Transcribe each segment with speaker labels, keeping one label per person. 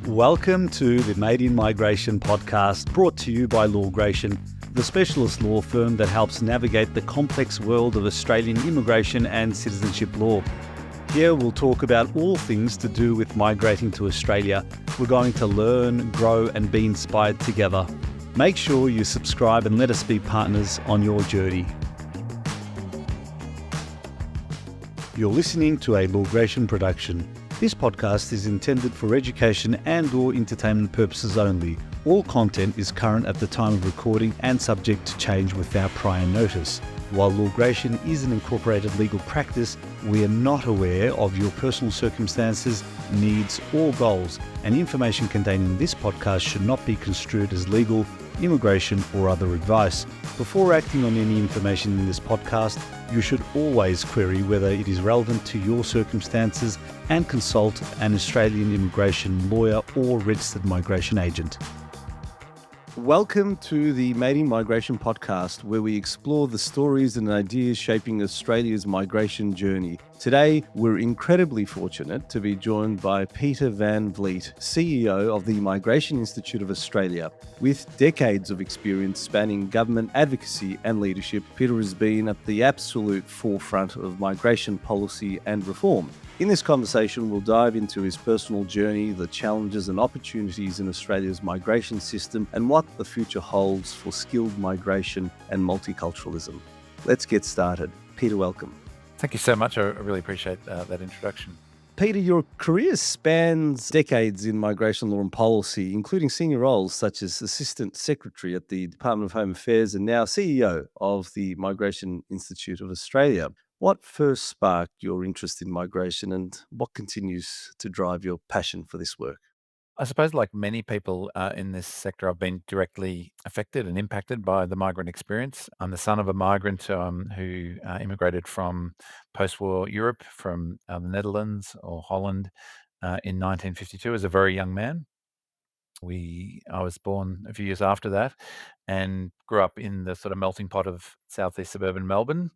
Speaker 1: Welcome to the Made in Migration podcast, brought to you by Lawgration, the specialist law firm that helps navigate the complex world of Australian immigration and citizenship law. Here we'll talk about all things to do with migrating to Australia. We're going to learn, grow and be inspired together. Make sure you subscribe and let us be partners on your journey. You're listening to a Lawgration production. This podcast is intended for education and/or entertainment purposes only. All content is current at the time of recording and subject to change without prior notice. While Lawgration is an incorporated legal practice, we are not aware of your personal circumstances, needs or goals, and information contained in this podcast should not be construed as legal, immigration or other advice. Before acting on any information in this podcast, you should always query whether it is relevant to your circumstances and consult an Australian immigration lawyer or registered migration agent. Welcome to the Made in Migration podcast, where we explore the stories and ideas shaping Australia's migration journey. Today, we're incredibly fortunate to be joined by Peter Van Vliet, CEO of the Migration Institute of Australia. With decades of experience spanning government advocacy and leadership, Peter has been at the absolute forefront of migration policy and reform. In this conversation, we'll dive into his personal journey, the challenges and opportunities in Australia's migration system, and what the future holds for skilled migration and multiculturalism. Let's get started. Peter, welcome.
Speaker 2: Thank you so much. I really appreciate that introduction.
Speaker 1: Peter, your career spans decades in migration law and policy, including senior roles such as Assistant Secretary at the Department of Home Affairs and now CEO of the Migration Institute of Australia. What first sparked your interest in migration and what continues to drive your passion for this work?
Speaker 2: I suppose, like many people in this sector, I've been directly affected and impacted by the migrant experience. I'm the son of a migrant who immigrated from post-war Europe, from the Netherlands or Holland in 1952 as a very young man. I was born a few years after that and grew up in the sort of melting pot of southeast suburban Melbourne.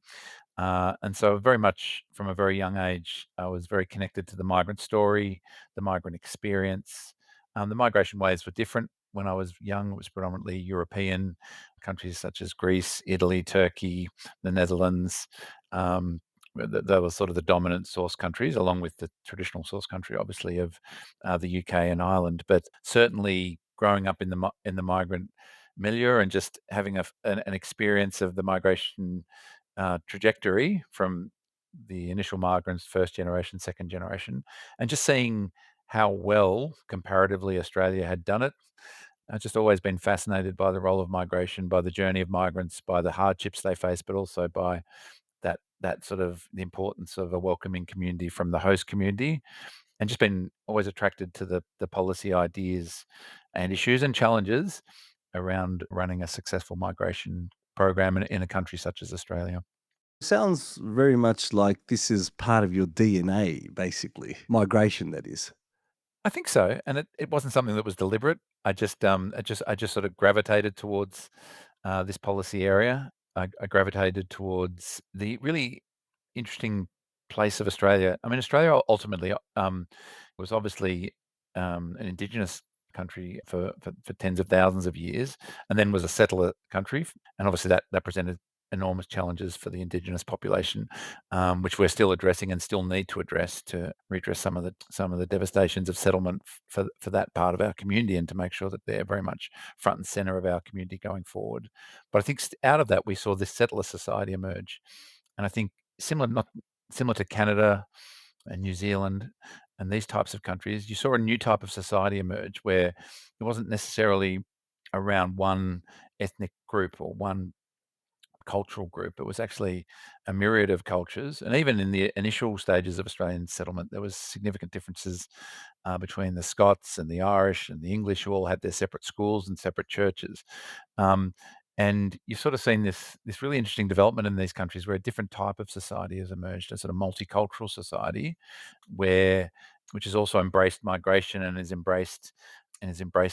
Speaker 2: And so very much from a very young age, I was very connected to the migrant story, the migrant experience. The migration waves were different. When I was young, it was predominantly European countries such as Greece, Italy, Turkey, the Netherlands. They were sort of the dominant source countries, along with the traditional source country, obviously, of the UK and Ireland. But certainly growing up in the migrant milieu and just having an experience of the migration trajectory from the initial migrants, first generation, second generation, and just seeing how well comparatively Australia had done it. I've just always been fascinated by the role of migration, by the journey of migrants, by the hardships they face, but also by that sort of the importance of a welcoming community from the host community, and just been always attracted to the policy ideas and issues and challenges around running a successful migration program in a country such as Australia.
Speaker 1: Sounds very much like this is part of your DNA, basically. Migration, that is.
Speaker 2: I think so, and it wasn't something that was deliberate. I just sort of gravitated towards this policy area. I gravitated towards the really interesting place of Australia. I mean, Australia ultimately was obviously an indigenous country for tens of thousands of years, and then was a settler country, and obviously that presented enormous challenges for the indigenous population, which we're still addressing and still need to address to redress some of the devastations of settlement for that part of our community, and to make sure that they're very much front and center of our community going forward. But I think out of that we saw this settler society emerge, and I think not similar to Canada and New Zealand and these types of countries, you saw a new type of society emerge where it wasn't necessarily around one ethnic group or one cultural group. It was actually a myriad of cultures. And even in the initial stages of Australian settlement, there was significant differences between the Scots and the Irish and the English, who all had their separate schools and separate churches. Um, and you've sort of seen this really interesting development in these countries where a different type of society has emerged, a sort of multicultural society, which has also embraced migration and has embraced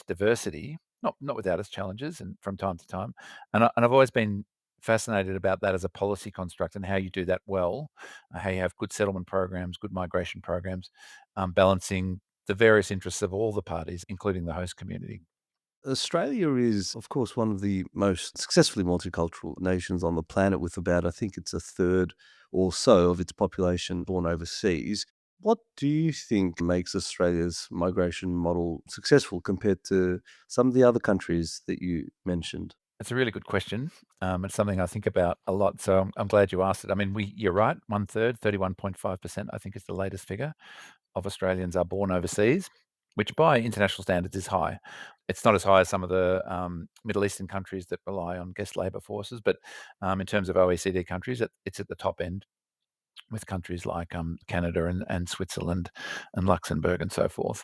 Speaker 2: diversity, not without its challenges and from time to time. And I've always been fascinated about that as a policy construct and how you do that well, how you have good settlement programs, good migration programs, balancing the various interests of all the parties, including the host community.
Speaker 3: Australia is, of course, one of the most successfully multicultural nations on the planet, with about, I think it's a third or so of its population born overseas. What do you think makes Australia's migration model successful compared to some of the other countries that you mentioned?
Speaker 2: It's a really good question. It's something I think about a lot. So I'm glad you asked it. I mean, you're right. One third, 31.5%, I think is the latest figure of Australians are born overseas, which by international standards is high. It's not as high as some of the Middle Eastern countries that rely on guest labour forces, but in terms of OECD countries, it's at the top end with countries like Canada and Switzerland and Luxembourg and so forth.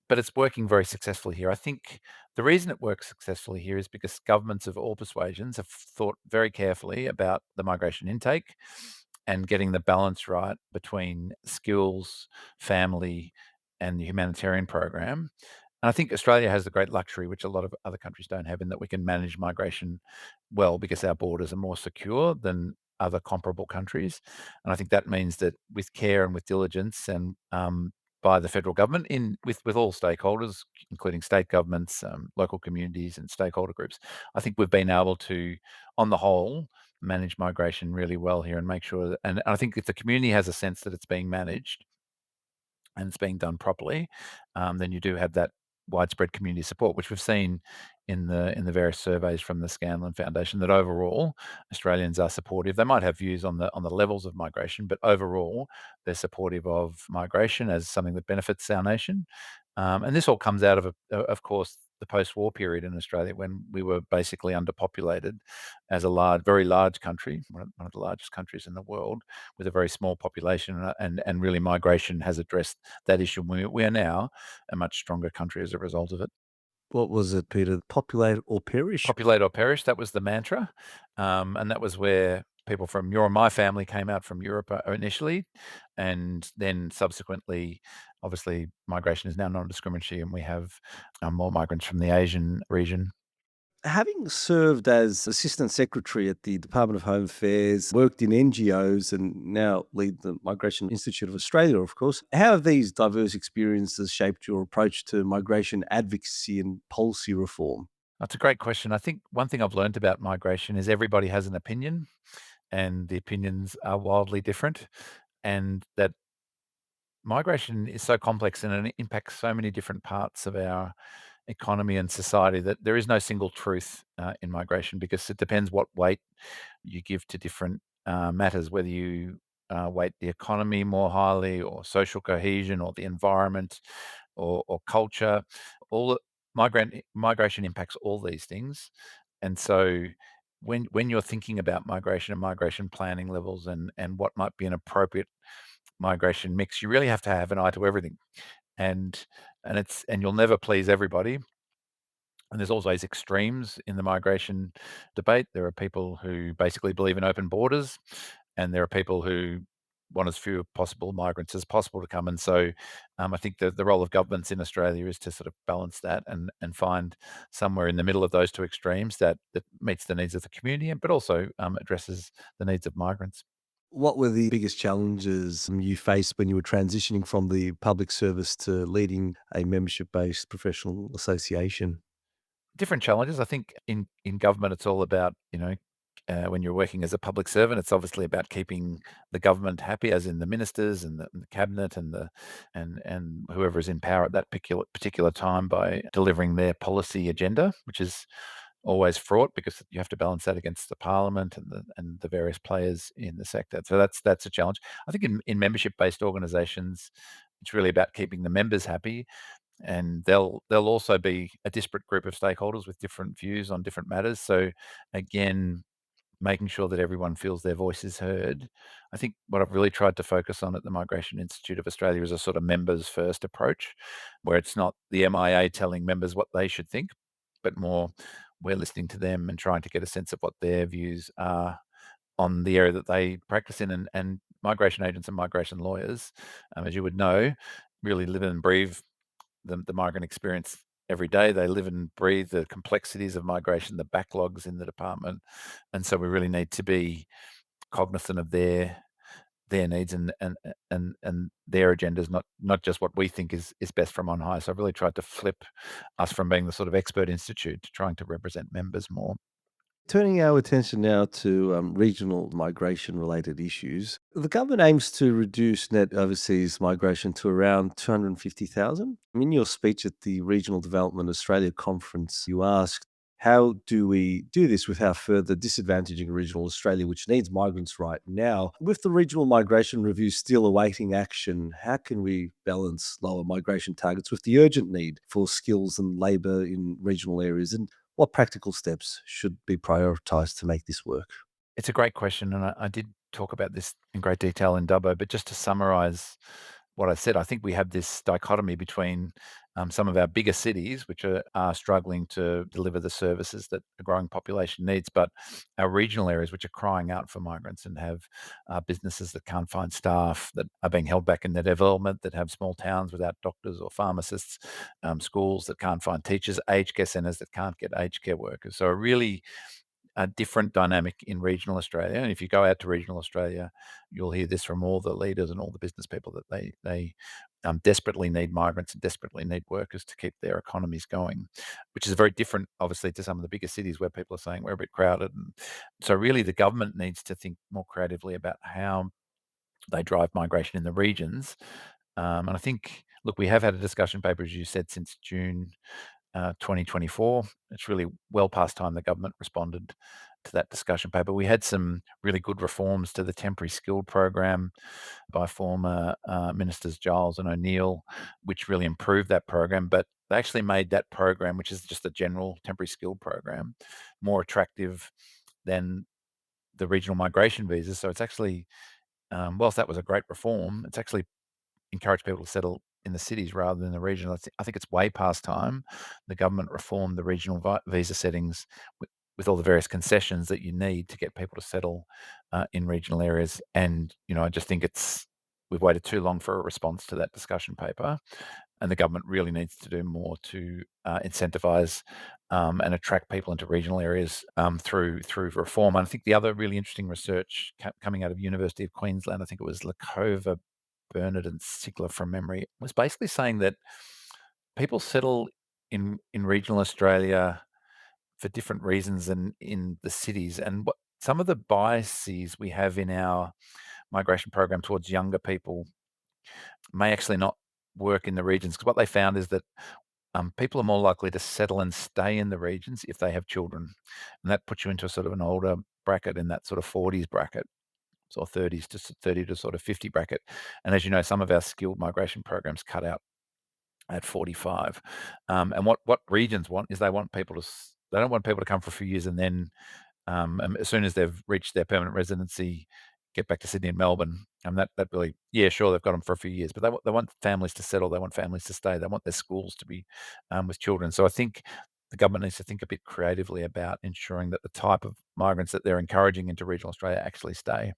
Speaker 2: But it's working very successfully here. I think the reason it works successfully here is because governments of all persuasions have thought very carefully about the migration intake and getting the balance right between skills, family, and the humanitarian program. And I think Australia has the great luxury, which a lot of other countries don't have, in that we can manage migration well because our borders are more secure than other comparable countries. And I think that means that with care and with diligence and by the federal government, with all stakeholders, including state governments, local communities, and stakeholder groups, I think we've been able to, on the whole, manage migration really well here and make sure that, and I think if the community has a sense that it's being managed and it's being done properly, then you do have that widespread community support, which we've seen in the various surveys from the Scanlon Foundation, that overall Australians are supportive. They might have views on the levels of migration, but overall they're supportive of migration as something that benefits our nation. And this all comes out of course, the post-war period in Australia when we were basically underpopulated as a very large country, one of the largest countries in the world, with a very small population, and really migration has addressed that issue. We are now a much stronger country as a result of it.
Speaker 3: What was it, Peter? Populate or perish?
Speaker 2: Populate or perish, that was the mantra, and that was where people from my family came out from Europe, initially, and then subsequently, obviously, migration is now non-discriminatory, and we have, more migrants from the Asian region.
Speaker 3: Having served as Assistant Secretary at the Department of Home Affairs, worked in NGOs, and now lead the Migration Institute of Australia, of course, how have these diverse experiences shaped your approach to migration advocacy and policy reform?
Speaker 2: That's a great question. I think one thing I've learned about migration is everybody has an opinion, and the opinions are wildly different, and that migration is so complex and it impacts so many different parts of our economy and society that there is no single truth in migration, because it depends what weight you give to different matters, whether you weight the economy more highly, or social cohesion, or the environment, or culture. All migration impacts all these things, and so when you're thinking about migration and migration planning levels, and what might be an appropriate migration mix, you really have to have an eye to everything, and and you'll never please everybody. And there's always extremes in the migration debate. There are people who basically believe in open borders, and there are people who want as few possible migrants as possible to come. And so, I think the role of governments in Australia is to sort of balance that, and find somewhere in the middle of those two extremes that meets the needs of the community, but also addresses the needs of migrants.
Speaker 3: What were the biggest challenges you faced when you were transitioning from the public service to leading a membership based professional association?
Speaker 2: Different challenges. I think in government, it's all about, when you're working as a public servant, it's obviously about keeping the government happy, as in the ministers and the cabinet, and whoever is in power at that particular time, by delivering their policy agenda, which is always fraught because you have to balance that against the parliament and the various players in the sector. So that's a challenge. I think in membership based organisations, it's really about keeping the members happy, and they'll also be a disparate group of stakeholders with different views on different matters. So again, making sure that everyone feels their voice is heard. I think what I've really tried to focus on at the Migration Institute of Australia is a sort of members first approach, where it's not the MIA telling members what they should think, but more we're listening to them and trying to get a sense of what their views are on the area that they practice in. And migration agents and migration lawyers, as you would know, really live and breathe the migrant experience every day. They live and breathe the complexities of migration, the backlogs in the department, and so we really need to be cognizant of their their needs and their agendas, not just what we think is best from on high. So I've really tried to flip us from being the sort of expert institute to trying to represent members more.
Speaker 3: Turning our attention now to regional migration related issues, the government aims to reduce net overseas migration to around 250,000. In your speech at the Regional Development Australia conference, you asked, how do we do this without further disadvantaging regional Australia, which needs migrants right now? With the regional migration review still awaiting action, how can we balance lower migration targets with the urgent need for skills and labour in regional areas? And what practical steps should be prioritised to make this work?
Speaker 2: It's a great question, and I did talk about this in great detail in Dubbo, but just to summarize what I said, I think we have this dichotomy between some of our bigger cities, which are struggling to deliver the services that a growing population needs, but our regional areas, which are crying out for migrants and have businesses that can't find staff, that are being held back in their development, that have small towns without doctors or pharmacists, schools that can't find teachers, aged care centres that can't get aged care workers. So a really a different dynamic in regional Australia. And if you go out to regional Australia, you'll hear this from all the leaders and all the business people that they desperately need migrants and desperately need workers to keep their economies going, which is very different, obviously, to some of the bigger cities where people are saying we're a bit crowded. And so, really, the government needs to think more creatively about how they drive migration in the regions. And I think, look, we have had a discussion paper, as you said, since June 2024. It's really well past time the government responded to that discussion paper. We had some really good reforms to the temporary skilled program by former ministers Giles and O'Neill, which really improved that program. But they actually made that program, which is just a general temporary skilled program, more attractive than the regional migration visas. So it's actually, whilst that was a great reform, it's actually encourage people to settle in the cities rather than the regional. I think it's way past time the government reformed the regional visa settings with all the various concessions that you need to get people to settle in regional areas. And I just think we've waited too long for a response to that discussion paper, and the government really needs to do more to incentivise and attract people into regional areas through reform. And I think the other really interesting research coming out of University of Queensland, I think it was Lakova, Bernard and Skille from memory, was basically saying that people settle in regional Australia for different reasons than in the cities. And what some of the biases we have in our migration program towards younger people may actually not work in the regions, because what they found is that people are more likely to settle and stay in the regions if they have children, and that puts you into a sort of an older bracket, in that sort of 40s bracket, or 30s to 30 to sort of 50 bracket. And as you know, some of our skilled migration programs cut out at 45. And what regions want is they don't want people to come for a few years and then as soon as they've reached their permanent residency, get back to Sydney and Melbourne. That really, yeah, sure, they've got them for a few years, but they want families to settle. They want families to stay. They want their schools to be with children. So I think the government needs to think a bit creatively about ensuring that the type of migrants that they're encouraging into regional Australia actually stay.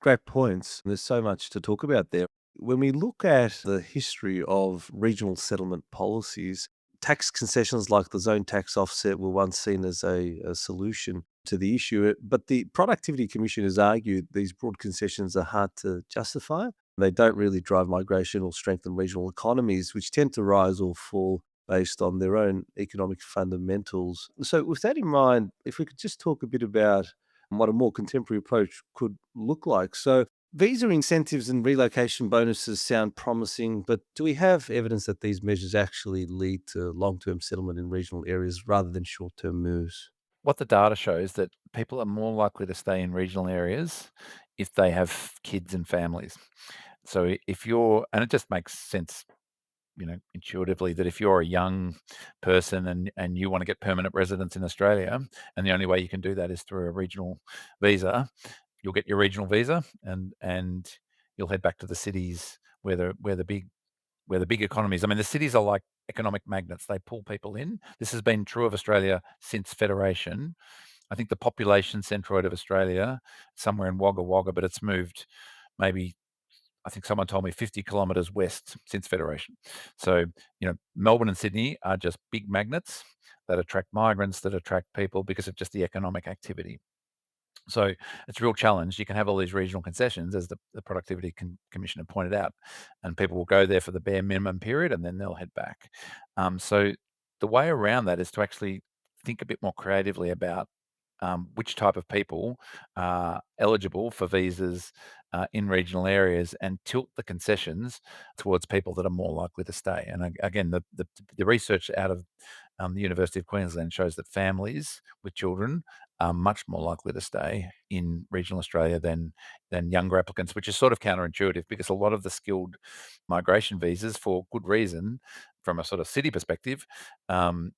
Speaker 3: Great points. There's so much to talk about there. When we look at the history of regional settlement policies, tax concessions like the zone tax offset were once seen as a solution to the issue. But the Productivity Commission has argued these broad concessions are hard to justify. They don't really drive migration or strengthen regional economies, which tend to rise or fall based on their own economic fundamentals. So, with that in mind, if we could just talk a bit about what a more contemporary approach could look like. So, visa incentives and relocation bonuses sound promising, but do we have evidence that these measures actually lead to long term settlement in regional areas rather than short term moves?
Speaker 2: What the data shows that people are more likely to stay in regional areas if they have kids and families. So if you're, and it just makes sense, intuitively, that if you're a young person and you want to get permanent residence in Australia, and the only way you can do that is through a regional visa, you'll get your regional visa, and you'll head back to the cities where the big economies. I mean, the cities are like economic magnets. They pull people in. This has been true of Australia since federation. I think the population centroid of Australia, somewhere in Wagga Wagga, but it's moved maybe, I think someone told me 50 kilometres west since federation. So, Melbourne and Sydney are just big magnets that attract migrants, that attract people because of just the economic activity. So it's a real challenge. You can have all these regional concessions, as the Productivity Commissioner pointed out, and people will go there for the bare minimum period and then they'll head back. So the way around that is to actually think a bit more creatively about which type of people are eligible for visas in regional areas, and tilt the concessions towards people that are more likely to stay. And again, the research out of the University of Queensland shows that families with children are much more likely to stay in regional Australia than younger applicants, which is sort of counterintuitive because a lot of the skilled migration visas, for good reason, from a sort of city perspective, um,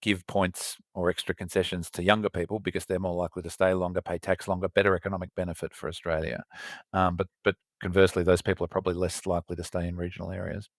Speaker 2: give points or extra concessions to younger people because they're more likely to stay longer, pay tax longer, better economic benefit for Australia. But conversely, those people are probably less likely to stay in regional areas.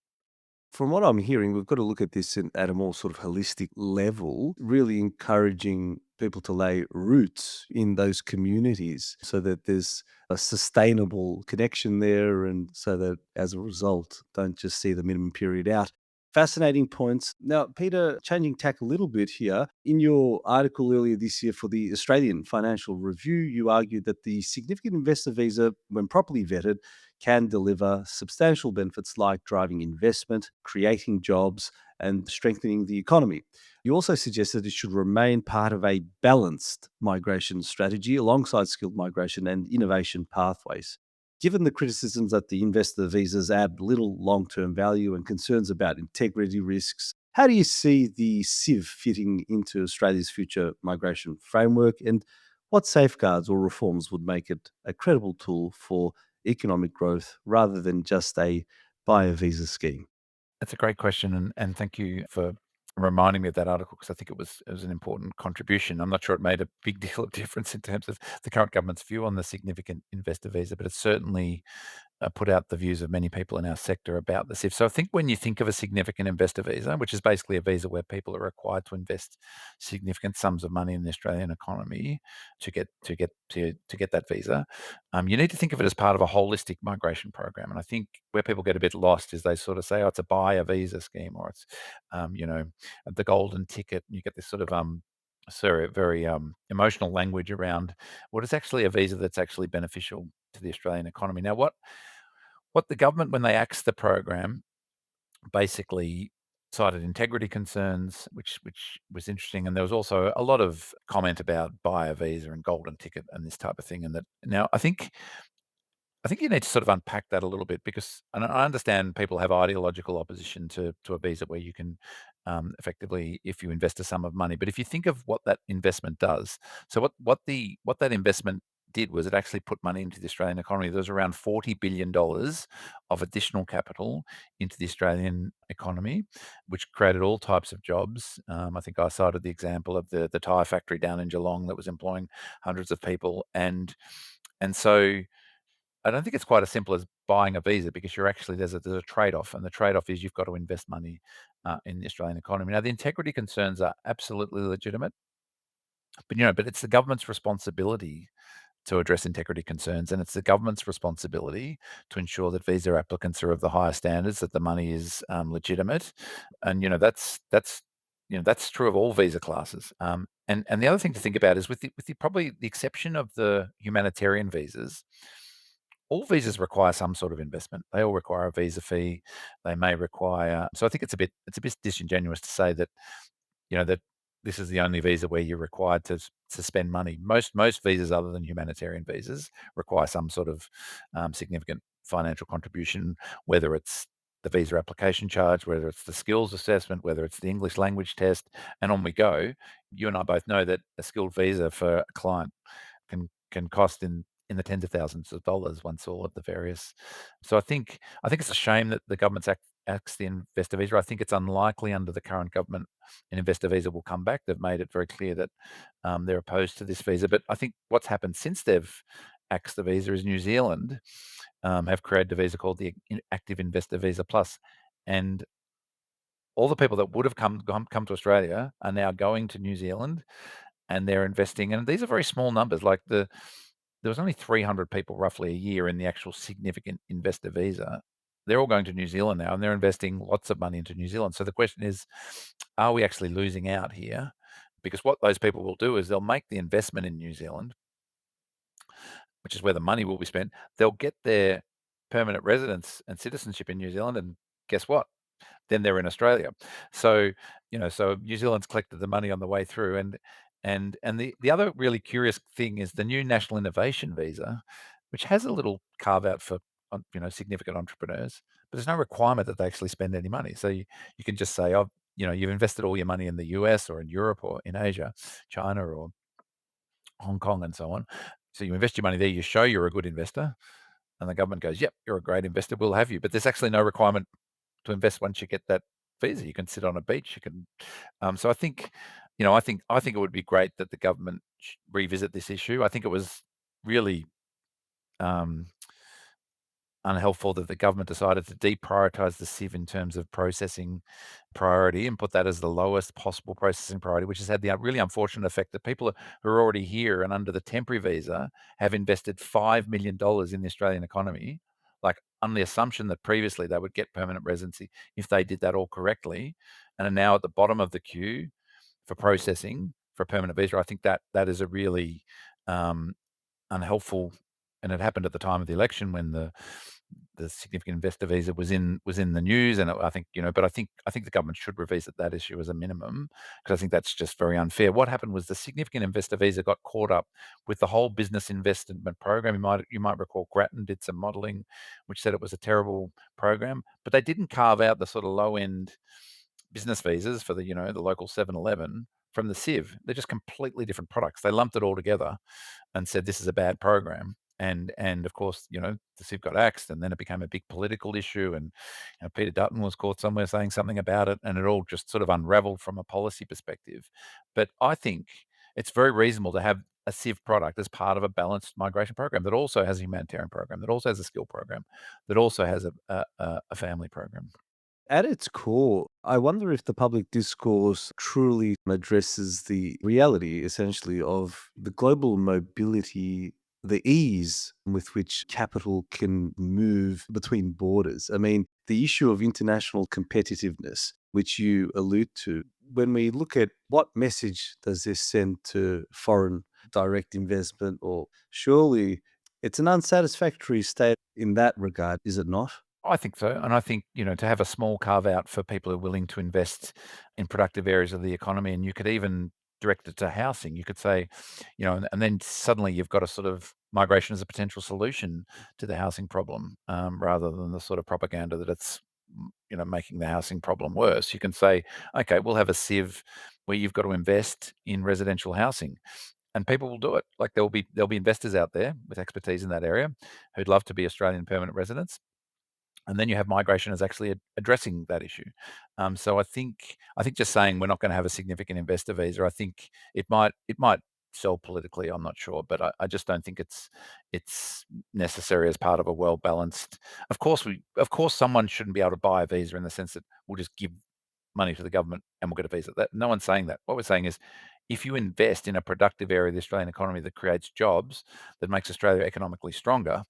Speaker 3: From what I'm hearing, we've got to look at this at a more sort of holistic level, really encouraging people to lay roots in those communities so that there's a sustainable connection there, and so that as a result, don't just see the minimum period out. Fascinating points. Now, Peter, changing tack a little bit here, in your article earlier this year for the Australian Financial Review, you argued that the significant investor visa, when properly vetted, can deliver substantial benefits like driving investment, creating jobs, and strengthening the economy. You also suggested it should remain part of a balanced migration strategy alongside skilled migration and innovation pathways. Given the criticisms that the investor visas add little long term value and concerns about integrity risks, how do you see the SIV fitting into Australia's future migration framework? And what safeguards or reforms would make it a credible tool for economic growth rather than just a buy a visa scheme?
Speaker 2: That's a great question, and thank you for reminding me of that article because I think it was an important contribution. I'm not sure it made a big deal of difference in terms of the current government's view on the significant investor visa, but it certainly put out the views of many people in our sector about the SIF. So I think when you think of a significant investor visa, which is basically a visa where people are required to invest significant sums of money in the Australian economy to get that visa, you need to think of it as part of a holistic migration program. And I think where people get a bit lost is they sort of say, "Oh, it's a buy a visa scheme," or it's, you know, the golden ticket. And you get this sort of sorry, very emotional language around what is actually a visa that's actually beneficial to the Australian economy. Now, what the government, when they axed the program, basically cited integrity concerns, which was interesting, and there was also a lot of comment about buy a visa and golden ticket and this type of thing. And that now I think you need to sort of unpack that a little bit because and I understand people have ideological opposition to a visa where you can effectively, if you invest a sum of money. But if you think of what that investment does, so what that investment did was it actually put money into the Australian economy. There was around $40 billion of additional capital into the Australian economy, which created all types of jobs. I think I cited the example of the tire factory down in Geelong that was employing hundreds of people, and so I don't think it's quite as simple as buying a visa because you're actually there's a trade-off, and the trade-off is you've got to invest money in the Australian economy. Now, the integrity concerns are absolutely legitimate, but it's the government's responsibility to address integrity concerns, and it's the government's responsibility to ensure that visa applicants are of the highest standards, that the money is legitimate, and that's true of all visa classes. And the other thing to think about is with the probably the exception of the humanitarian visas, all visas require some sort of investment. They all require a visa fee. They may require. So I think it's a bit disingenuous to say that this is the only visa where you're required to spend money. Most visas, other than humanitarian visas, require some sort of significant financial contribution, whether it's the visa application charge, whether it's the skills assessment, whether it's the English language test, and on we go. You and I both know that a skilled visa for a client can cost in the tens of thousands of dollars once all of the various. So I think it's a shame that the government's axed the investor visa. I think it's unlikely under the current government an investor visa will come back. They've made it very clear that they're opposed to this visa. But I think what's happened since they've axed the visa is New Zealand have created a visa called the Active Investor Visa Plus, and all the people that would have come to Australia are now going to New Zealand and they're investing. And these are very small numbers. Like there was only 300 people roughly a year in the actual significant investor visa. They're all going to New Zealand now, and they're investing lots of money into New Zealand. So the question is, are we actually losing out here? Because what those people will do is they'll make the investment in New Zealand, which is where the money will be spent, they'll get their permanent residence and citizenship in New Zealand, and guess what? Then they're in Australia. So, so New Zealand's collected the money on the way through, and the other really curious thing is the new National Innovation Visa, which has a little carve out for significant entrepreneurs, but there's no requirement that they actually spend any money. So you can just say, oh, you've invested all your money in the US or in Europe or in Asia, China or Hong Kong and so on. So you invest your money there, you show you're a good investor, and the government goes, yep, you're a great investor, we'll have you. But there's actually no requirement to invest once you get that visa. You can sit on a beach. You can. So I think, I think it would be great that the government revisit this issue. I think it was really um, unhelpful that the government decided to deprioritize the SIV in terms of processing priority and put that as the lowest possible processing priority, which has had the really unfortunate effect that people who are already here and under the temporary visa have invested $5 million in the Australian economy, like on the assumption that previously they would get permanent residency if they did that all correctly, and are now at the bottom of the queue for processing for a permanent visa. I think that is a really um, unhelpful, and it happened at the time of the election when the significant investor visa was in the news, and I think but I think the government should revisit that issue as a minimum, because I think that's just very unfair. What happened was the significant investor visa got caught up with the whole business investment program. You might recall Grattan did some modelling, which said it was a terrible program, but they didn't carve out the sort of low end business visas for the local 7-Eleven from the SIV. They're just completely different products. They lumped it all together and said this is a bad program. And of course, the SIV got axed, and then it became a big political issue. And Peter Dutton was caught somewhere saying something about it, and it all just sort of unraveled from a policy perspective. But I think it's very reasonable to have a SIV product as part of a balanced migration program that also has a humanitarian program, that also has a skill program, that also has a family program.
Speaker 3: At its core, I wonder if the public discourse truly addresses the reality, essentially, of the global mobility, the ease with which capital can move between borders. I mean, the issue of international competitiveness, which you allude to, when we look at what message does this send to foreign direct investment, or surely it's an unsatisfactory state in that regard, is it not?
Speaker 2: I think so. And I think, to have a small carve out for people who are willing to invest in productive areas of the economy, and you could even direct it to housing. You could say, and then suddenly you've got a sort of migration as a potential solution to the housing problem, rather than the sort of propaganda that it's, making the housing problem worse. You can say, okay, we'll have a sieve where you've got to invest in residential housing, and people will do it. Like there'll be investors out there with expertise in that area who'd love to be Australian permanent residents, and then you have migration as actually addressing that issue. So I think just saying we're not going to have a significant investor visa, I think it might sell politically. I'm not sure, but I just don't think it's necessary as part of a well balanced. Of course someone shouldn't be able to buy a visa in the sense that we'll just give money to the government and we'll get a visa. That no one's saying that. What we're saying is, if you invest in a productive area of the Australian economy that creates jobs, that makes Australia economically stronger,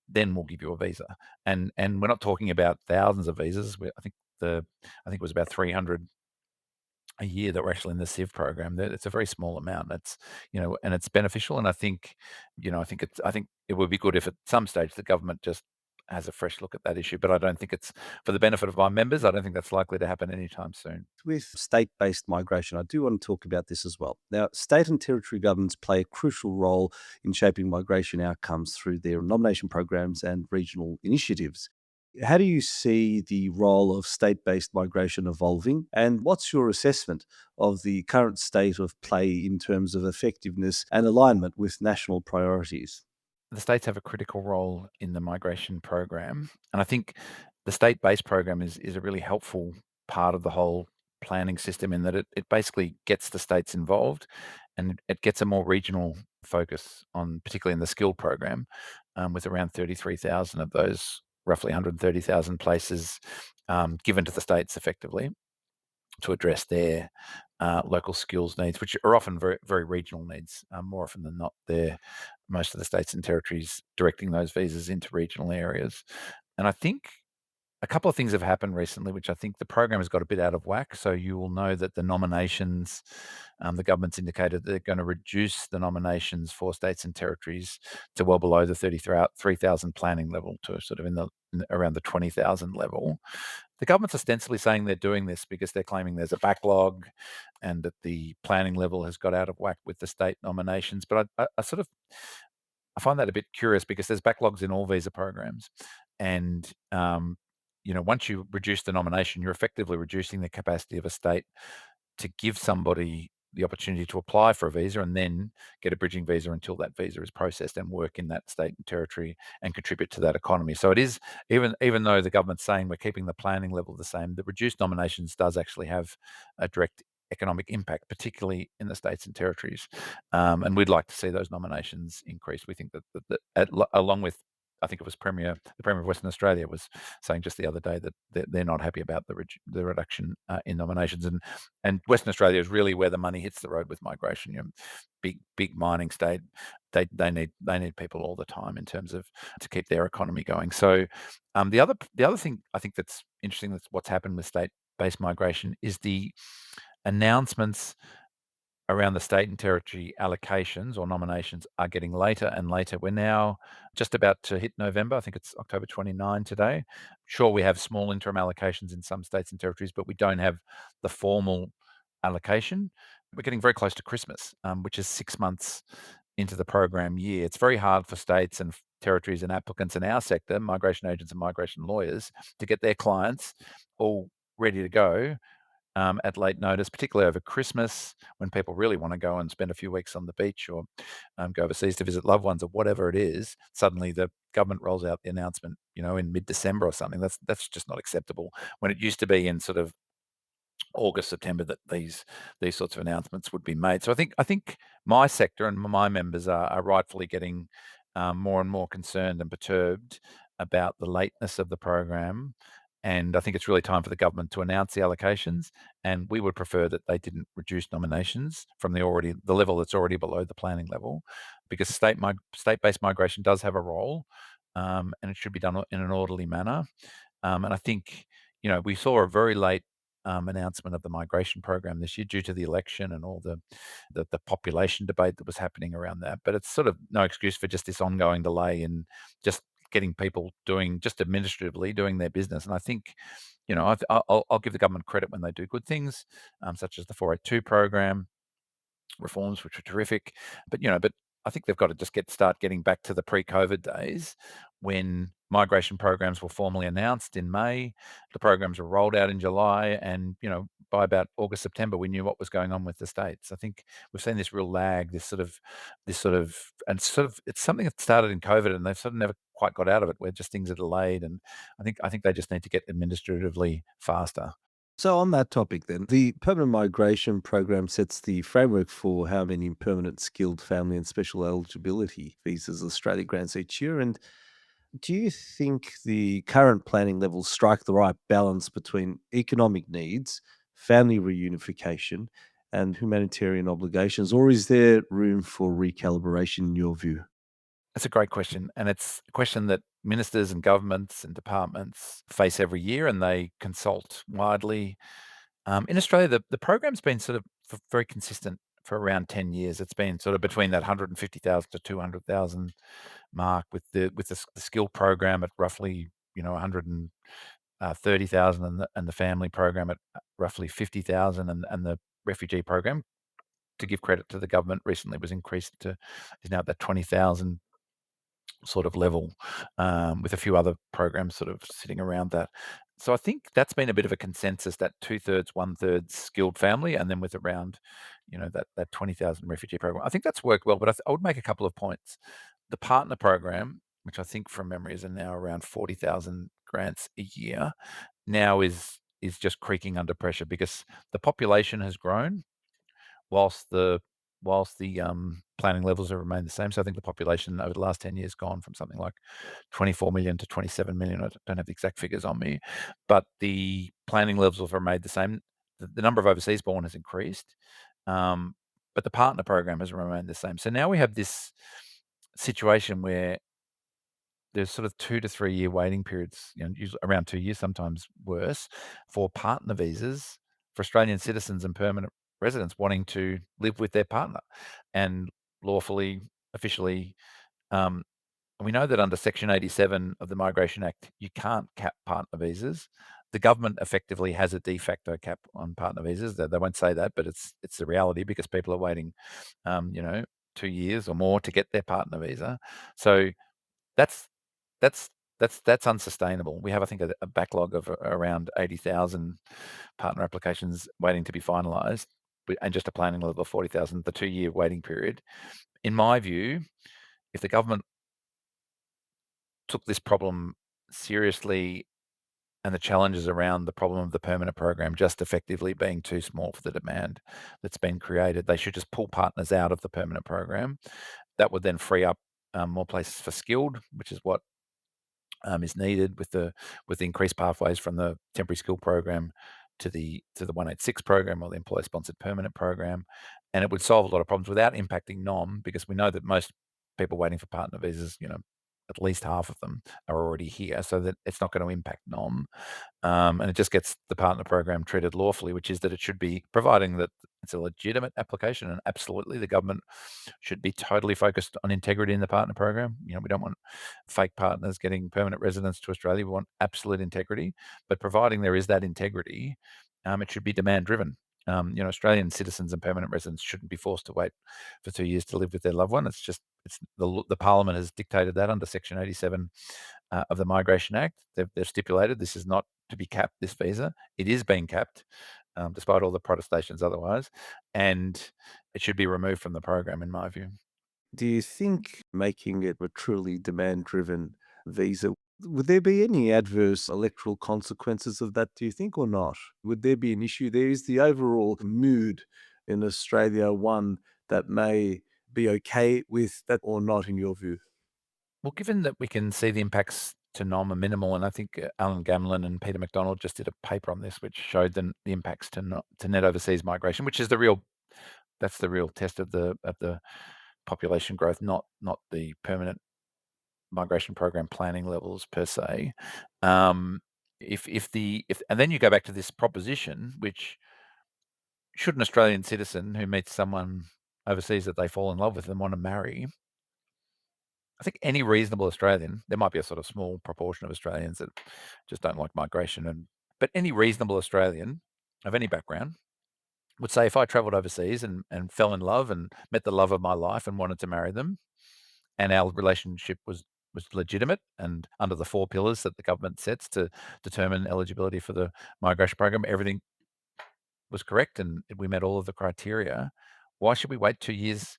Speaker 2: then we'll give you a visa. And we're not talking about thousands of visas. I think it was about 300 a year that were actually in the SIV program. It's a very small amount. And it's beneficial. And I think it would be good if at some stage the government just has a fresh look at that issue. But I don't think it's for the benefit of my members. I don't think that's likely to happen anytime soon.
Speaker 3: With state based migration, I do want to talk about this as well. Now, state and territory governments play a crucial role in shaping migration outcomes through their nomination programs and regional initiatives. How do you see the role of state based migration evolving? And what's your assessment of the current state of play in terms of effectiveness and alignment with national priorities?
Speaker 2: The states have a critical role in the migration program, and I think the state-based program is a really helpful part of the whole planning system, in that it basically gets the states involved, and it gets a more regional focus on, particularly in the Skille program, with around 33,000 of those roughly 130,000 places given to the states effectively to address their local skills needs, which are often very, very regional needs. More often than not, they're most of the states and territories directing those visas into regional areas. And I think a couple of things have happened recently, which I think the program has got a bit out of whack. So you will know that the nominations, the government's indicated they're going to reduce the nominations for states and territories to well below the 33,000 planning level, to sort of around the 20,000 level. The government's ostensibly saying they're doing this because they're claiming there's a backlog and that the planning level has got out of whack with the state nominations. But I find that a bit curious because there's backlogs in all visa programs, and once you reduce the nomination, you're effectively reducing the capacity of a state to give somebody the opportunity to apply for a visa and then get a bridging visa until that visa is processed and work in that state and territory and contribute to that economy. So it is, even though the government's saying we're keeping the planning level the same, the reduced nominations does actually have a direct economic impact, particularly in the states and territories. And we'd like to see those nominations increase. We think that along with, I think it was the Premier of Western Australia was saying just the other day that they're not happy about the reduction in nominations. And Western Australia is really where the money hits the road with migration. Big mining state, they need people all the time in terms of to keep their economy going. So the other thing I think that's interesting, that's what's happened with state-based migration, is the announcements around the state and territory allocations or nominations are getting later and later. We're now just about to hit November. I think it's October 29 today. Sure, we have small interim allocations in some states and territories, but we don't have the formal allocation. We're getting very close to Christmas, which is 6 months into the program year. It's very hard for states and territories and applicants in our sector, migration agents and migration lawyers, to get their clients all ready to go at late notice, particularly over Christmas, when people really want to go and spend a few weeks on the beach or go overseas to visit loved ones or whatever it is. Suddenly the government rolls out the announcement, in mid-December or something. That's just not acceptable, when it used to be in sort of August, September, that these sorts of announcements would be made. So I think my sector and my members are rightfully getting more and more concerned and perturbed about the lateness of the program. And I think it's really time for the government to announce the allocations. And we would prefer that they didn't reduce nominations from the level that's already below the planning level, because state-based migration does have a role, and it should be done in an orderly manner. And I think, we saw a very late announcement of the migration program this year due to the election and all the population debate that was happening around that. But it's sort of no excuse for just this ongoing delay in just getting people just administratively doing their business. And I think, I'll give the government credit when they do good things, such as the 482 program reforms, which were terrific. But I think they've got to just start getting back to the pre-COVID days, when migration programs were formally announced in May, the programs were rolled out in July, and by about August, September, we knew what was going on with the states. I think we've seen this real lag, and it's something that started in COVID, and they've sort of never quite got out of it, where just things are delayed. And I think they just need to get administratively faster.
Speaker 3: So, on that topic, then, the permanent migration program sets the framework for how many permanent skilled family and special eligibility visas Australia grants each year. And do you think the current planning levels strike the right balance between economic needs, family reunification, and humanitarian obligations, or is there room for recalibration in your view?
Speaker 2: That's a great question. And it's a question that ministers and governments and departments face every year, and they consult widely. In Australia, the program's been sort of very consistent for around 10 years. It's been sort of between that 150,000 to 200,000 mark, with the skill program at roughly 130,000, and the family program at roughly 50,000, and the refugee program, to give credit to the government, recently was increased to is now at that 20,000 sort of level, with a few other programs sort of sitting around that. So I think that's been a bit of a consensus, that two-thirds, one-third skilled family, and then with around, that 20,000 refugee program. I think that's worked well, but I would make a couple of points. The partner program, which I think from memory is now around 40,000 grants a year, now is just creaking under pressure, because the population has grown, whilst the planning levels have remained the same. So I think the population over the last 10 years gone from something like 24 million to 27 million. I don't have the exact figures on me, but the planning levels have remained the same. The number of overseas born has increased, but the partner program has remained the same. So now we have this situation where there's sort of 2 to 3 year waiting periods, usually around 2 years, sometimes worse, for partner visas for Australian citizens and permanent residents wanting to live with their partner and lawfully, officially. Um, and we know that under Section 87 of the Migration Act, you can't cap partner visas. The government effectively has a de facto cap on partner visas. They won't say that, but it's the reality because people are waiting, um, you know, 2 years or more to get their partner visa. So that's that's that's unsustainable. We have, I think, a backlog of around 80,000 partner applications waiting to be finalised, and just a planning level of 40,000. The 2 year waiting period. In my view, if the government took this problem seriously and the challenges around the problem of the permanent program just effectively being too small for the demand that's been created, they should just pull partners out of the permanent program. That would then free up more places for skilled, which is what is needed with the increased pathways from the temporary skill program to the 186 program or the employer sponsored permanent program, and it would solve a lot of problems without impacting NOM, because we know that most people waiting for partner visas, at least half of them are already here, so that it's not going to impact NOM. And it just gets the partner program treated lawfully, which is that it should be, providing that it's a legitimate application, and absolutely the government should be totally focused on integrity in the partner program. We don't want fake partners getting permanent residence to Australia. We want absolute integrity, but providing there is that integrity, it should be demand driven. Australian citizens and permanent residents shouldn't be forced to wait for 2 years to live with their loved one. It's the Parliament has dictated that under Section 87 of the Migration Act. They've stipulated this is not to be capped, this visa. It is being capped, despite all the protestations otherwise, and it should be removed from the program, in my view.
Speaker 3: Do you think making it a truly demand-driven visa, would there be any adverse electoral consequences of that, do you think, or not? Would there be an issue there? Is the overall mood in Australia one that may be okay with that or not, in your view?
Speaker 2: Well, given that we can see the impacts to NOM are minimal, and I think Alan Gamlin and Peter McDonald just did a paper on this, which showed the impacts to net overseas migration, which is that's the real test of the population growth, not the permanent migration program planning levels per se. Um, if and then you go back to this proposition, which should an Australian citizen who meets someone overseas that they fall in love with and want to marry, I think any reasonable Australian, there might be a sort of small proportion of Australians that just don't like migration, but any reasonable Australian of any background would say, if I travelled overseas and fell in love and met the love of my life and wanted to marry them, and our relationship was legitimate and under the 4 pillars that the government sets to determine eligibility for the migration program, everything was correct and we met all of the criteria. Why should we wait 2 years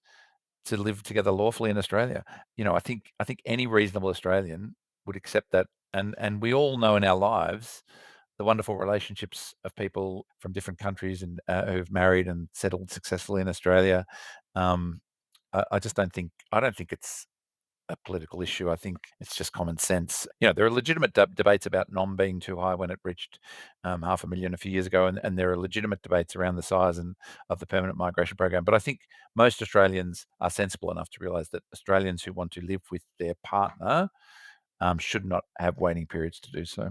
Speaker 2: to live together lawfully in Australia? I think any reasonable Australian would accept that, and we all know in our lives the wonderful relationships of people from different countries and who've married and settled successfully in Australia. Um, I don't think it's a political issue. I think it's just common sense. There are legitimate debates about NOM being too high when it reached 500,000 a few years ago, and there are legitimate debates around the size and of the permanent migration program. But I think most Australians are sensible enough to realise that Australians who want to live with their partner should not have waiting periods to do so.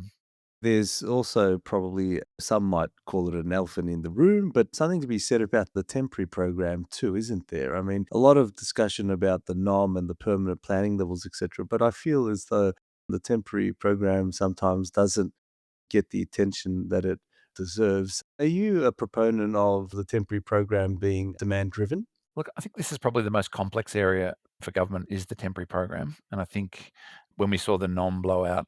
Speaker 3: There's also probably, some might call it an elephant in the room, but something to be said about the temporary program too, isn't there? I mean, a lot of discussion about the NOM and the permanent planning levels, etc. But I feel as though the temporary program sometimes doesn't get the attention that it deserves. Are you a proponent of the temporary program being demand driven?
Speaker 2: Look, I think this is probably the most complex area for government is the temporary program, and I think when we saw the non-blowout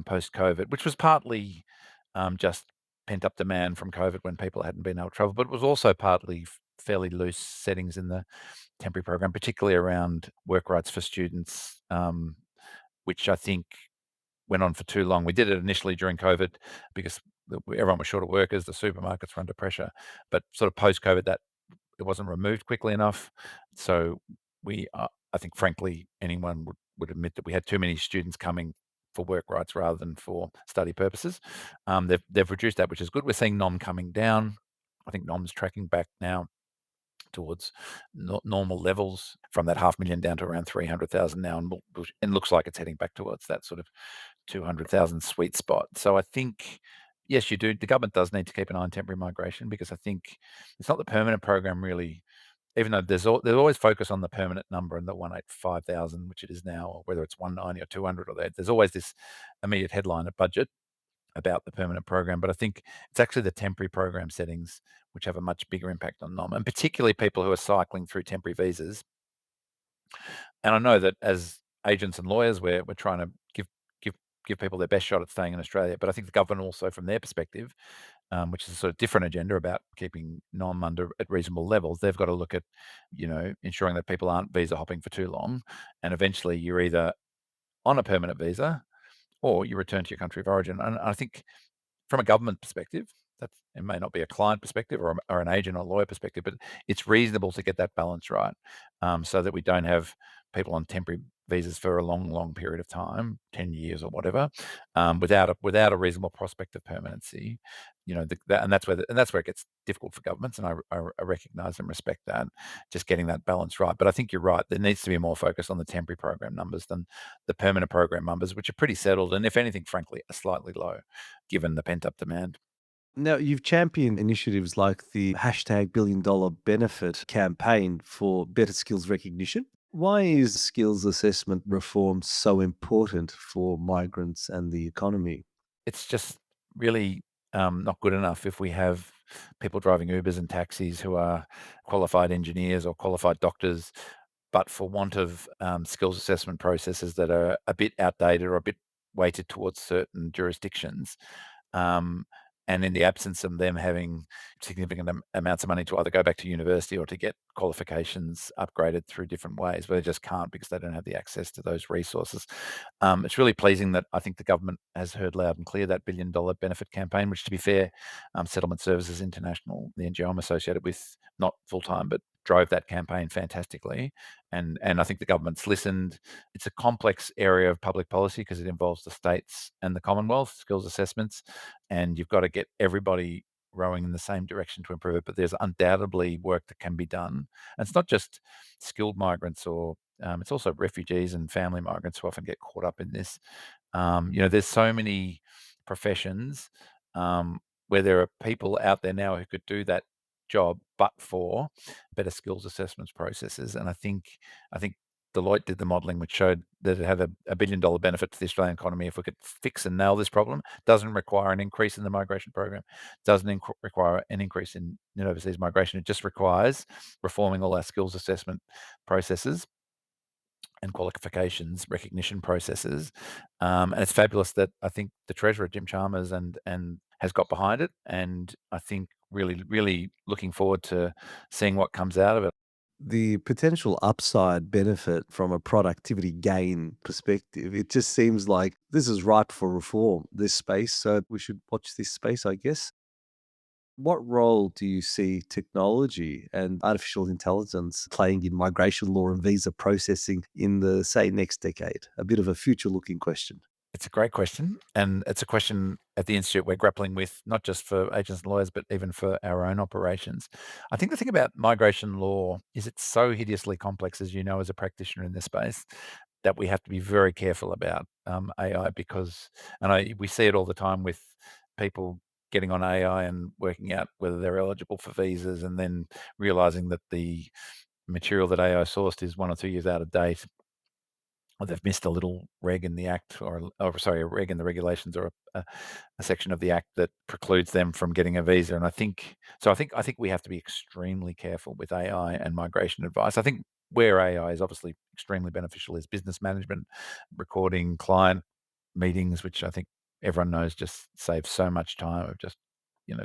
Speaker 2: post-COVID, which was partly just pent-up demand from COVID when people hadn't been able to travel, but it was also partly fairly loose settings in the temporary program, particularly around work rights for students, which I think went on for too long. We did it initially during COVID because everyone was short of workers, the supermarkets were under pressure, but sort of post-COVID, that it wasn't removed quickly enough. So I think, frankly, anyone would admit that we had too many students coming for work rights rather than for study purposes. They've reduced that, which is good. We're seeing NOM coming down. I think NOM's tracking back now towards normal levels from that 500,000 down to around 300,000 now, and looks like it's heading back towards that sort of 200,000 sweet spot. So I think, yes, you do. The government does need to keep an eye on temporary migration, because I think it's not the permanent program really, even though there's always focus on the permanent number and the 185,000, which it is now, or whether it's 190 or 200, or there's always this immediate headline at budget about the permanent program. But I think it's actually the temporary program settings which have a much bigger impact on NOM, and particularly people who are cycling through temporary visas. And I know that as agents and lawyers, we're trying to give people their best shot at staying in Australia. But I think the government also, from their perspective, which is a sort of different agenda about keeping NOM under at reasonable levels, they've got to look at, ensuring that people aren't visa hopping for too long, and eventually you're either on a permanent visa or you return to your country of origin. And I think from a government perspective, it may not be a client perspective or an agent or lawyer perspective, but it's reasonable to get that balance right, so that we don't have people on temporary visas for a long, long period of time, 10 years or whatever, without a reasonable prospect of permanency. And that's where it gets difficult for governments, and I recognise and respect that, just getting that balance right. But I think you're right. There needs to be more focus on the temporary program numbers than the permanent program numbers, which are pretty settled, and if anything, frankly, are slightly low, given the pent-up demand.
Speaker 3: Now, you've championed initiatives like the #billion-dollar benefit campaign for better skills recognition. Why is skills assessment reform so important for migrants and the economy?
Speaker 2: It's just really not good enough if we have people driving Ubers and taxis who are qualified engineers or qualified doctors, but for want of skills assessment processes that are a bit outdated or a bit weighted towards certain jurisdictions. Um, and in the absence of them having significant amounts of money to either go back to university or to get qualifications upgraded through different ways, but they just can't because they don't have the access to those resources. It's really pleasing that I think the government has heard loud and clear that $1 billion benefit campaign, which, to be fair, Settlement Services International, the NGO I'm associated with, not full-time, but drove that campaign fantastically. And I think the government's listened. It's a complex area of public policy because it involves the states and the Commonwealth skills assessments, and you've got to get everybody rowing in the same direction to improve it. But there's undoubtedly work that can be done. And it's not just skilled migrants, or it's also refugees and family migrants who often get caught up in this. There's so many professions where there are people out there now who could do that job, but for better skills assessments processes. And I think Deloitte did the modelling, which showed that it had a $1 billion benefit to the Australian economy if we could fix and nail this problem. Doesn't require an increase in the migration program, doesn't require an increase in overseas migration. It just requires reforming all our skills assessment processes and qualifications recognition processes. And it's fabulous that I think the Treasurer, Jim Chalmers, and has got behind it. And I think really, really looking forward to seeing what comes out of it.
Speaker 3: The potential upside benefit from a productivity gain perspective, it just seems like this is ripe for reform, this space. So we should watch this space, I guess. What role do you see technology and artificial intelligence playing in migration law and visa processing in the, say, next decade? A bit of a future looking question.
Speaker 2: It's a great question, and it's a question at the Institute we're grappling with, not just for agents and lawyers, but even for our own operations. I think the thing about migration law is it's so hideously complex, as you know, as a practitioner in this space, that we have to be very careful about AI, because, we see it all the time with people getting on AI and working out whether they're eligible for visas, and then realizing that the material that AI sourced is 1 or 2 years out of date, or they've missed a little reg in the act, or sorry, a reg in the regulations, or a section of the act that precludes them from getting a visa. And I think we have to be extremely careful with AI and migration advice. I think where AI is obviously extremely beneficial is business management, recording client meetings, which I think everyone knows just saves so much time of just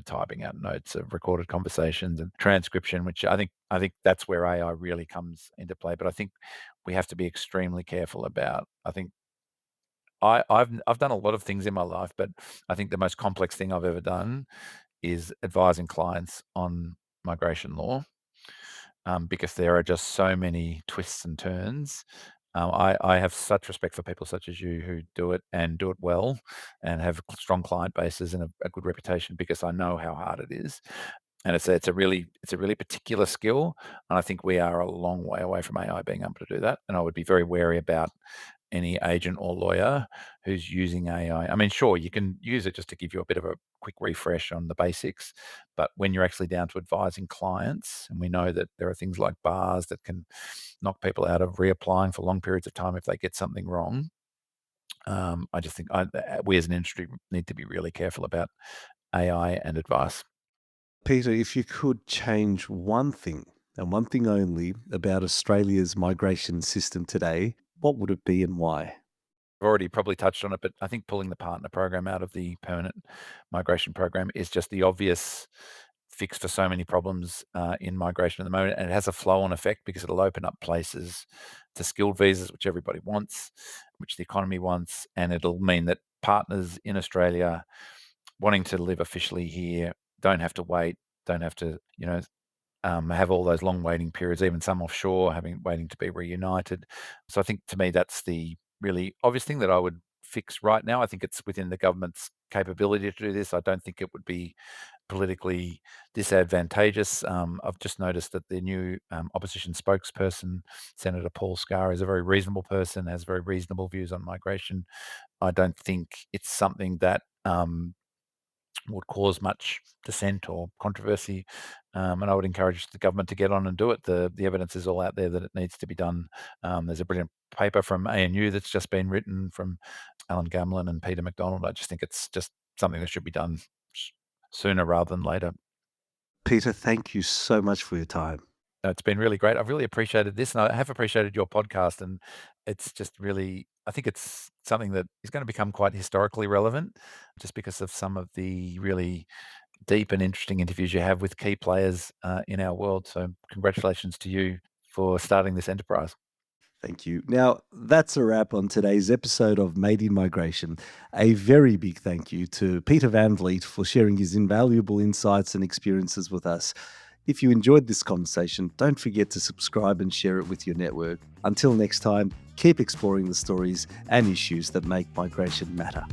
Speaker 2: typing out notes of recorded conversations and transcription, which I think that's where AI really comes into play. But I think we have to be extremely careful about. I think I've done a lot of things in my life, but I think the most complex thing I've ever done is advising clients on migration law, because there are just so many twists and turns. I have such respect for people such as you who do it and do it well, and have strong client bases and a good reputation, because I know how hard it is. And it's a really particular skill, and I think we are a long way away from AI being able to do that. And I would be very wary about any agent or lawyer who's using AI. I mean, sure, you can use it just to give you a bit of a quick refresh on the basics, but when you're actually down to advising clients, and we know that there are things like bars that can knock people out of reapplying for long periods of time if they get something wrong. I just think we as an industry need to be really careful about AI and advice.
Speaker 3: Peter, if you could change one thing and one thing only about Australia's migration system today, what would it be and why?
Speaker 2: I've already probably touched on it, but I think pulling the partner program out of the permanent migration program is just the obvious fix for so many problems in migration at the moment. And it has a flow-on effect because it'll open up places to skilled visas, which everybody wants, which the economy wants. And it'll mean that partners in Australia wanting to live officially here don't have to wait, don't have to, have all those long waiting periods, even some offshore waiting to be reunited. So I think to me, that's the really obvious thing that I would fix right now. I think it's within the government's capability to do this. I don't think it would be politically disadvantageous. I've just noticed that the new opposition spokesperson, Senator Paul Scar, is a very reasonable person, has very reasonable views on migration. I don't think it's something that would cause much dissent or controversy. And I would encourage the government to get on and do it. The evidence is all out there that it needs to be done. There's a brilliant paper from ANU that's just been written from Alan Gamlin and Peter MacDonald. I just think it's just something that should be done sooner rather than later.
Speaker 3: Peter, thank you so much for your time.
Speaker 2: It's been really great. I've really appreciated this, and I have appreciated your podcast. And it's just really, I think it's something that is going to become quite historically relevant just because of some of the really deep and interesting interviews you have with key players in our world. So congratulations to you for starting this enterprise.
Speaker 3: Thank you. Now, that's a wrap on today's episode of Made in Migration. A very big thank you to Peter Van Vliet for sharing his invaluable insights and experiences with us. If you enjoyed this conversation, don't forget to subscribe and share it with your network. Until next time, keep exploring the stories and issues that make migration matter.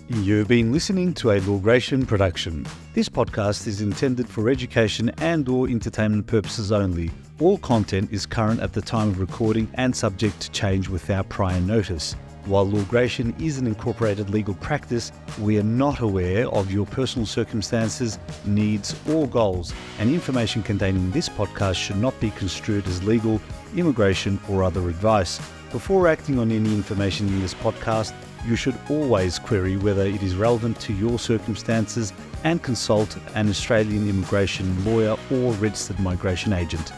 Speaker 1: You've been listening to a Lawgration production. This podcast is intended for education and/or entertainment purposes only. All content is current at the time of recording and subject to change without prior notice. While Lawgration is an incorporated legal practice, we are not aware of your personal circumstances, needs, or goals, and information contained in this podcast should not be construed as legal, immigration, or other advice. Before acting on any information in this podcast, you should always query whether it is relevant to your circumstances and consult an Australian immigration lawyer or registered migration agent.